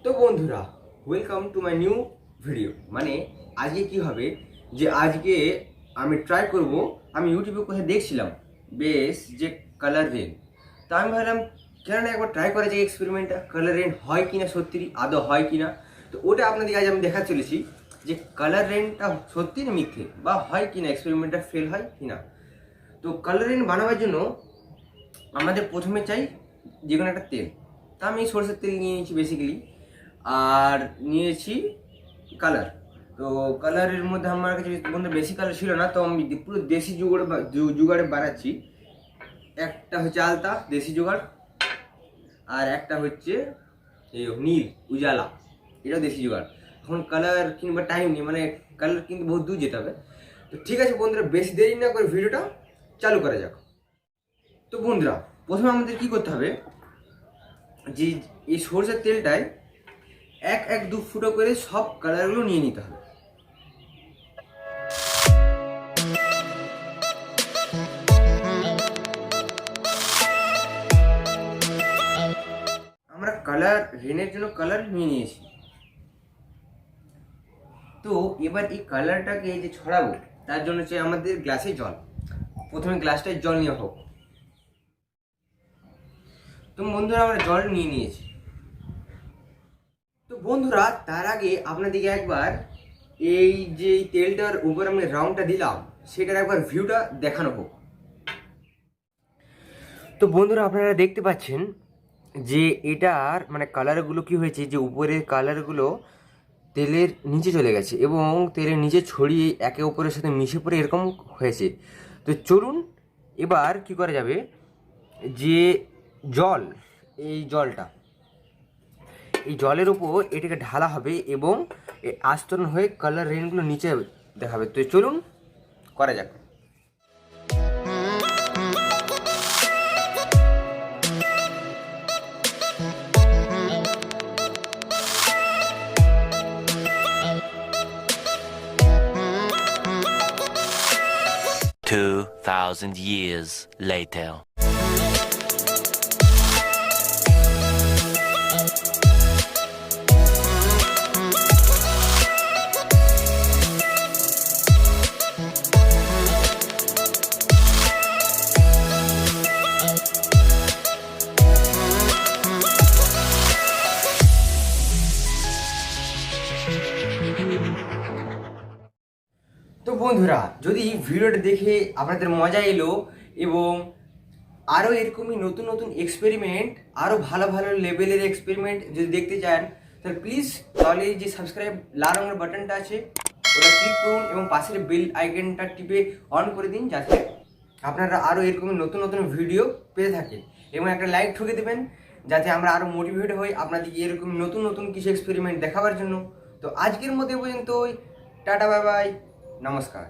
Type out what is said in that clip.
তো বন্ধুরা, welcome to my new video. মানে আজকে কি হবে যে আজকে আমি ট্রাই করব। আমি ইউটিউবে কোথায় দেখছিলাম বেশ যে কালার রেন। তো আমি ভাবলাম কেন না একবার ট্রাই করা যায় এক্সপেরিমেন্টটা, কালার রেন হয় কিনা, সত্যি আদৌ হয় কিনা। তো ওটা আপনাদেরকে আজ আমি দেখা চলেছি যে কালার রেনটা সত্যি না মিথ্যে, বা হয় কিনা, এক্সপেরিমেন্টটা ফেল হয় কিনা। তো কালার রেন বানাবার জন্য আমাদের প্রথমে চাই যে কোনো একটা তেল। তা আমি সরষের তেল নিয়ে নিয়েছি বেসিক্যালি, আর নিয়েছি কালার। তো কালারের মধ্যে আমার কাছে বন্ধু বেশি কালার ছিল না, তো আমি পুরো দেশি জোগাড়ে বানাচ্ছি। একটা হচ্ছে আলতা দেশি জোগাড়, আর একটা হচ্ছে এই নীল উজালা, এটাও দেশি জোগাড়। এখন কালার কিংবা টাইম নেই, মানে কালার কিন্তু বহুত দূর যেতে হবে। তো ঠিক আছে বন্ধুরা, বেশি দেরি না করে ভিডিওটা চালু করা যাক। তো বন্ধুরা, প্রথমে আমাদের কি করতে হবে যে এই সরষের তেলটায় এক এক দু ফুটো করে সব কালারগুলো নিয়ে নিতে হবে। আমরা কালার রেনের জন্য কালার নিয়ে নিয়েছি। তো এবার এই কালারটাকে যে ছড়াবো তার জন্য চাই আমাদের গ্লাসে জল। প্রথমে গ্লাসটায় জল নেওয়া হোক। তো বন্ধুরা, আমরা জল নিয়ে নিয়েছি। তো বন্ধুরা, তার আগে আপনাদেরকে একবার এই যে তেলটার উপর আমি রংটা দিলাম সেটার একবার ভিউটা দেখানো হোক। তো বন্ধুরা, আপনারা দেখতে পাচ্ছেন যে এটার মানে কালারগুলো কি হয়েছে, যে উপরের কালারগুলো তেলের নিচে চলে গেছে এবং তেলের নিচে ছড়িয়ে একে অপরের সাথে মিশে পড়ে এরকম হয়েছে। তো চলুন এবার কি করা যাবে, যে জল, এই জলের উপর এটাকে ঢালা হবে এবং আস্তরণ হয়ে কালার রেনগুলো নিচে দেখাবে। তো চলুন করা যাক। $2,000 years later. তো বন্ধুরা, যদি ভিডিওটা দেখে আপনাদের মজা এলো এবং আরও এরকমই নতুন নতুন এক্সপেরিমেন্ট, আরও ভালো ভালো লেভেলের এক্সপেরিমেন্ট যদি দেখতে চান, তাহলে প্লিজ তাহলে এই যে সাবস্ক্রাইব লাল রঙের বাটনটা আছে ওটা ক্লিক করুন এবং পাশের বেল আইকনটা টিপে অন করে দিন, যাতে আপনারা আরও এরকমই নতুন নতুন ভিডিও পেতে থাকেন। এবং একটা লাইক ঠুকে দেবেন যাতে আমরা আরও মোটিভেট হই আপনাদেরকে এরকম নতুন নতুন কিছু এক্সপেরিমেন্ট দেখাবার জন্য। তো আজকের মধ্যে পর্যন্ত টাটা, বাই বাই, নমস্কার।